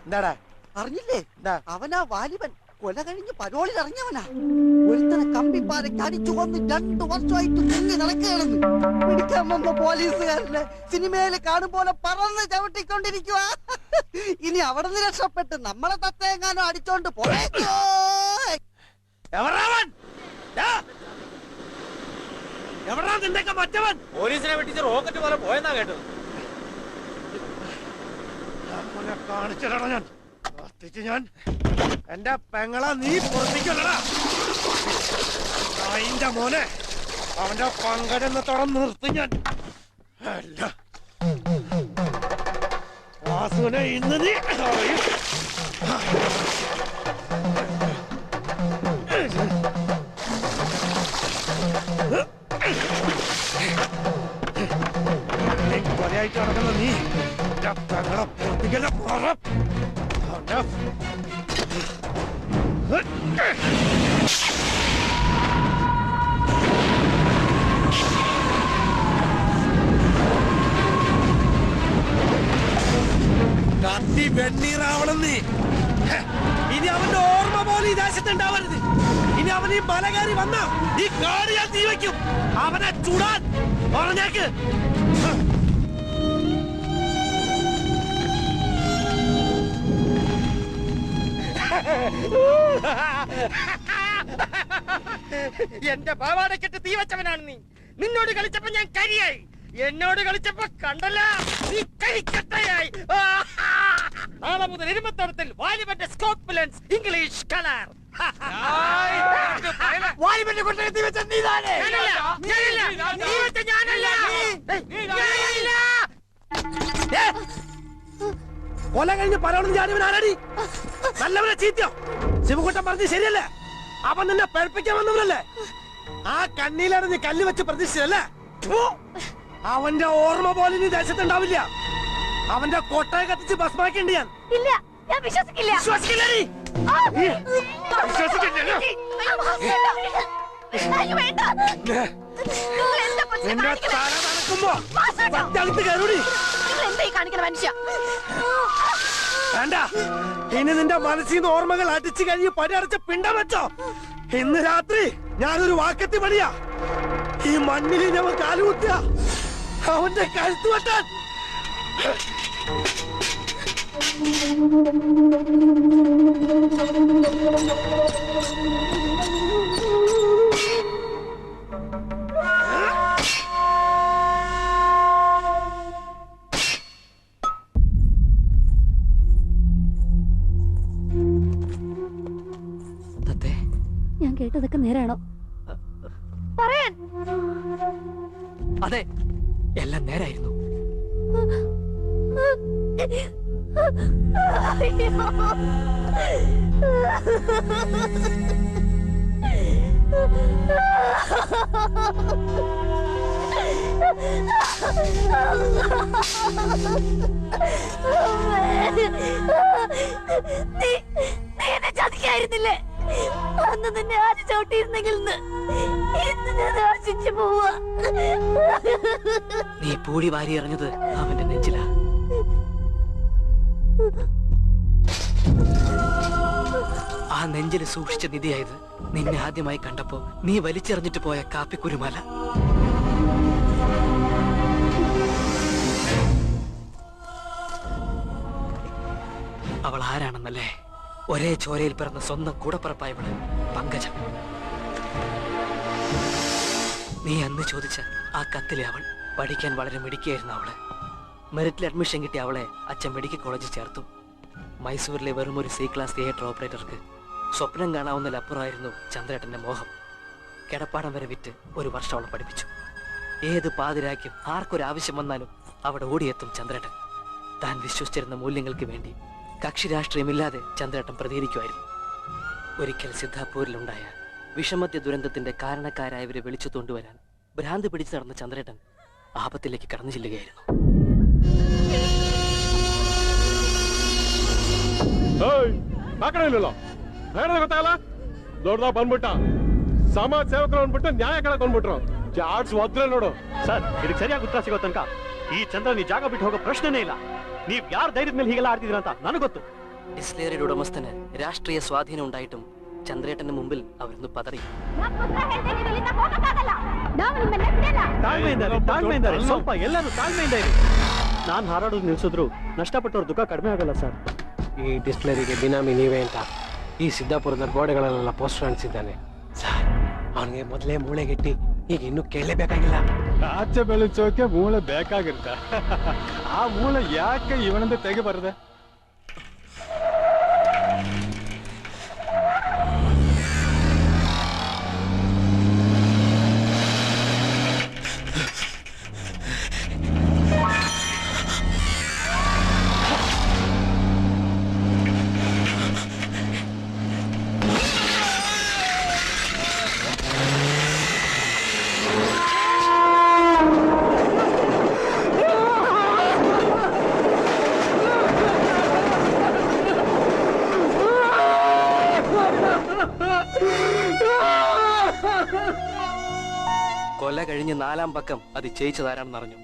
എന്താടാ അറിഞ്ഞില്ലേ? അവനാ വാലിബൻ കൊല കഴിഞ്ഞ് പരോളിൽ ഇറങ്ങിയവനാ. ഒരുത്തനെ കമ്പിപ്പാരയ്ക്ക് അടിച്ചു കൊന്ന് 2 വർഷമായിട്ട് മുങ്ങി നടക്കുകയാണെന്ന്. പിടിക്കാൻ വന്ന പോലീസുകാരനെ സിനിമയിൽ കാണും പോലെ പറന്ന് ചവിട്ടിക്കൊണ്ടിരിക്കുക. ഇനി അവിടെ നിന്ന് രക്ഷപ്പെട്ട് നമ്മളെ തത്തേങ്ങാനോ അടിച്ചോണ്ട് പോയേക്കോ. പോലീസിനെ വെട്ടിച്ച് റോക്കറ്റ് പോലെ പോയെന്നാ കേട്ടത്. കാണിച്ചടാ ഞാൻ ഞാൻ എന്റെ പെങ്ങളെ നീ പുറത്തേക്കല്ലടാ. അതിന്റെ മോനെ അവന്റെ പങ്കജെന്നത്തോടെ നിർത്തി ഞാൻ. അല്ല വാസുവിനെ ഇന്ന് നീ അറിയും. കൊലയായിട്ട് നടക്കുന്ന നീ എന്റെ പെങ്ങളെ പുറത്തേക്കല്ല പറ. കത്തി വെണ്ണീറാവണം നീ. ഇനി അവന്റെ ഓർമ്മ പോലെ ഈ ദേശത്തുണ്ടാവരുത്. ഇനി അവൻ ഈ മല കയറി വന്ന ഈ കാട് ഞാൻ തീ വയ്ക്കും. അവനെ ചുടാൻ പറഞ്ഞേക്ക്. എന്റെ പാവാടക്കെട്ട് തീ വെച്ചവനാണ് നീ. നിന്നോട് കളിച്ചപ്പോ ഞാൻ കരിയായി, എന്നോട് കളിച്ചപ്പോ കണ്ടല്ല നീ കരിക്കട്ടയായി. നാളെ മുതൽ എരുമത്തോട്ടത്തിൽ വാലിബന്റെ സ്കോപ്പ് ലെൻസ് ഇംഗ്ലീഷ് കളർ. വാലിബന്റെ കൊണ്ടേ തീ വെച്ച നീതാനേ. തീ വെച്ച ഞാനല്ല. കൊല കഴിഞ്ഞ് പലവണം ഞാനിവൻ ആരാടി? നല്ലവനെ ചീത്തയോ? ശിവകുട്ടൻ പറഞ്ഞ് ശരിയല്ലേ? അവൻ നിന്നെ പേടിപ്പിക്കാൻ വന്നവനല്ലേ? ആ കണ്ണിയിലാണ് നീ കല്ല് വെച്ച് പ്രതീക്ഷിച്ചല്ലേ? അവന്റെ ഓർമ്മ പോലെ നീ ദേശത്തുണ്ടാവില്ല. അവന്റെ കൊട്ടയെ കത്തിച്ച് ഭസ്മാക്കിണ്ട് ഞാൻ. വിശ്വസിക്കില്ല. നിന്റെ തല നടക്കുമ്പോ സത്യടുത്ത് കയറൂടി. വേണ്ട, ഇനി നിന്റെ മനസ്സിൽ നിന്ന് ഓർമ്മകൾ അടിച്ചു കഴിഞ്ഞ് പടിയടച്ച് പിണ്ടം വെച്ചോ. ഇന്ന് രാത്രി ഞാനൊരു വാക്കത്തി പണിയാ. ഈ മണ്ണിൽ ഞമ്മ കാലുകുത്തിയ അവന്റെ കഴുത്ത് വെട്ടാൻ. ഞാൻ കേട്ടതൊക്കെ നേരാണോ? പറയാൻ. അതെ, എല്ലാം നേരായിരുന്നു. ചതിക്കായിരുന്നില്ലേ? അന്ന് നിന്നെ ആര് ചവിട്ടിയിരുന്നെങ്കിൽ ഇന്ന് ഞാൻ ആശിച്ചു പോവാ. നീ പൂടി വാരി എറിഞ്ഞത് അവന്റെ നെഞ്ചിലാ. ആ നെഞ്ചിൽ സൂക്ഷിച്ച നിധിയായത് നിന്നെ ആദ്യമായി കണ്ടപ്പോ നീ വലിച്ചെറിഞ്ഞിട്ട് പോയ കാപ്പിക്കുരുമാല. അവൾ ആരാണെന്നല്ലേ? ഒരേ ചോരയിൽ പിറന്ന സ്വന്തം കൂടപ്പറപ്പായവള് പങ്കജം. നീ അന്ന് ചോദിച്ച ആ കത്തിലെ അവൾ. പഠിക്കാൻ വളരെ മിടുക്കിയായിരുന്നു അവള്. മെറിറ്റിൽ അഡ്മിഷൻ കിട്ടിയ അവളെ അച്ഛൻ മെഡിക്കൽ കോളേജിൽ ചേർത്തു. മൈസൂരിലെ വെറും ഒരു C ക്ലാസ് തിയേറ്റർ ഓപ്പറേറ്റർക്ക് സ്വപ്നം കാണാവുന്നതിലപ്പുറമായിരുന്നു ചന്ദ്രേട്ടന്റെ മോഹം. കിടപ്പാടം വരെ വിറ്റ് 1 വർഷം അവളെ പഠിപ്പിച്ചു. ഏത് പാതിരാക്കും ആർക്കൊരാവശ്യം വന്നാലും അവിടെ ഓടിയെത്തും ചന്ദ്രേട്ടൻ. താൻ വിശ്വസിച്ചിരുന്ന മൂല്യങ്ങൾക്ക് വേണ്ടി കക്ഷി രാഷ്ട്രീയമില്ലാതെ ചന്ദ്രേട്ടൻ പ്രതികരിക്കുമായിരുന്നു. ഒരിക്കൽ സിദ്ധാപൂരിലുണ്ടായ വിഷമദ്യ ദുരന്തത്തിന്റെ കാരണക്കാരായവരെ വിളിച്ചു കൊണ്ടുവരാൻ ഭ്രാന്ത് പിടിച്ചു നടന്ന ചന്ദ്രേട്ടൻ ആപത്തിലേക്ക് കടന്നു ചെല്ലുകയായിരുന്നു. ದೊಡ್ಡದ ಬಂದ್ಬಿಟ್ಟ ಸಮಾಜ ಸೇವಕರು ಅಂದ್ಬಿಟ್ಟು ನ್ಯಾಯ ಕೇಳಕ್ ಬಂದ್ಬಿಟ್ರು. ಜಾಡ್ಸ್ ಒದ್ರ ನೋಡು ಸರ್. ಇದಕ್ಕೆ ಸರಿಯಾಗಿ ಉತ್ತರ ಸಿಗೋ ತನಕ ಈ ಚಂದ್ರ ನೀ ಜಾಗ ಬಿಟ್ಟು ಹೋಗೋ ಪ್ರಶ್ನೆನೇ ಇಲ್ಲ. ನೀವ್ ಯಾರ ಧೈರ್ಯದ ಮೇಲೆ ಹೀಗೆಲ್ಲ ಆಡ್ತಿದ್ರ ಅಂತ ನನಗೆ ಗೊತ್ತು. ഡിസ്ലേറിയുടെ ഉടമസ്ഥന് രാഷ്ട്രീയ സ്വാധീനം ഉണ്ടായിട്ടും ചന്ദ്രേട്ടന്റെ മുമ്പിൽ അവരൊന്ന് പതറി. ತಾಳ್ಮೆಯಿಂದ ಸ್ವಲ್ಪ ಎಲ್ಲಾನು ತಾಳ್ಮೆಯಿಂದ ಇರಿ. ನಾನ್ ಹಾರಾಡೋದು ನಿಲ್ಸಿದ್ರು ನಷ್ಟಪಟ್ಟವ್ರ ದುಃಖ ಕಡಿಮೆ ಆಗಲ್ಲ ಸರ್. ಈ ಡಿಸ್ಟಿಲರಿಗೆ ಬಿನಾಮಿ ನೀವೇ ಅಂತ ಈ ಸಿದ್ದಾಪುರದ ಗೋಡೆಗಳಲ್ಲೆಲ್ಲ ಪೋಸ್ಟರ್ ಅಂಟಿಸಿದ್ದಾನೆ ಸರ್. ಅವನಿಗೆ ಮೊದಲೇ ಮೂಳೆಗೆಟ್ಟಿ ಈಗ ಇನ್ನೂ ಕೇಳಲೇಬೇಕಾಗಿಲ್ಲ. ಆಚೆ ಬೆಳೆಸೋಕೆ ಮೂಳೆ ಬೇಕಾಗಿರ್ತ. ಆ ಮೂಳೆ ಯಾಕೆ ಇವನಂದ ತೆಗೆ ಬರದೆ? കൊല കഴിഞ്ഞ് 4-ാം പക്കം അത് ജയിച്ചതാരാണെന്ന് അറിഞ്ഞു.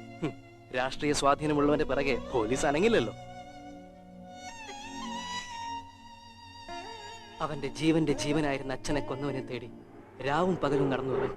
രാഷ്ട്രീയ സ്വാധീനമുള്ളവന്റെ പിറകെ പോലീസ് അനങ്ങില്ലല്ലോ. അവന്റെ ജീവന്റെ ജീവനായിരുന്ന അച്ഛനെ കൊന്നവനെ തേടി രാവും പകലും നടന്നുവൻ.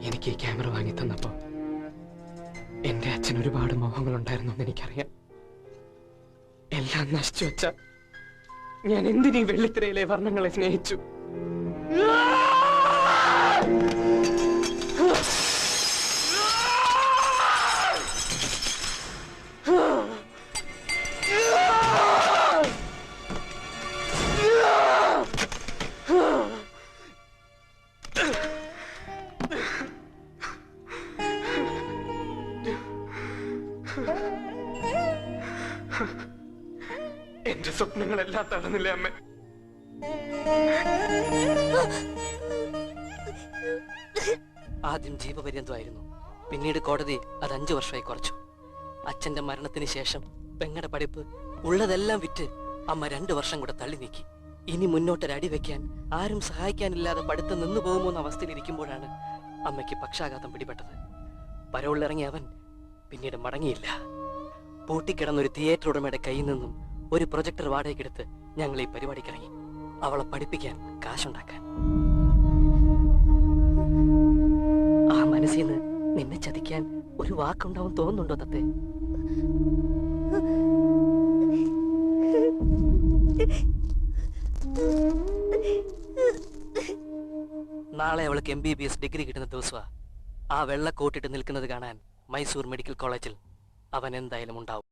എനിക്ക് ഈ ക്യാമറ വാങ്ങി തന്നപ്പോ എന്റെ അച്ഛൻ ഒരുപാട് മോഹങ്ങളുണ്ടായിരുന്നു എന്ന് എനിക്കറിയാം. എല്ലാം നശിച്ചു വെച്ച ഞാൻ എന്തിനീ വെള്ളിത്തിരയിലെ വർണ്ണങ്ങളെ സ്നേഹിച്ചു? എന്റെ സ്വപ്നങ്ങളെല്ലാം തടഞ്ഞില്ലേ അമ്മ? ആദ്യം ജീവപര്യന്തമായിരുന്നു. പിന്നീട് കോടതി അത് 5 വർഷമായി കുറച്ചു. അച്ഛന്റെ മരണത്തിന് ശേഷം പെങ്ങടെ പഠിപ്പ് ഉള്ളതെല്ലാം വിറ്റ് അമ്മ 2 വർഷം കൂടെ തള്ളി നീക്കി. ഇനി മുന്നോട്ടൊരടി വെക്കാൻ ആരും സഹായിക്കാനില്ലാതെ പഠിത്തം നിന്നു പോകുമെന്ന അവസ്ഥയിൽ ഇരിക്കുമ്പോഴാണ് അമ്മയ്ക്ക് പക്ഷാഘാതം പിടിപെട്ടത്. പരോളിലിറങ്ങിയ അവൻ പിന്നീട് മടങ്ങിയില്ല. പൂട്ടിക്കിടന്നൊരു തിയേറ്റർ ഉടമയുടെ കയ്യിൽ നിന്നും ഒരു പ്രൊജക്ടർ വാടകയ്ക്കെടുത്ത് ഞങ്ങൾ ഈ പരിപാടിക്കിറങ്ങി. അവളെ പഠിപ്പിക്കാൻ കാശുണ്ടാക്കാൻ. ആ മനസ്സിൽ നിന്ന് നിന്നെ ചതിക്കാൻ ഒരു വാക്കുണ്ടാവും തോന്നുന്നുണ്ടോ തത്തെ? നാളെ അവൾക്ക് MBBS ഡിഗ്രി കിട്ടുന്ന ദിവസമാ. ആ വെള്ള കോട്ടിട്ട് നിൽക്കുന്നത് കാണാൻ മൈസൂർ മെഡിക്കൽ കോളേജിൽ അവൻ എന്തായാലും ഉണ്ടാവും.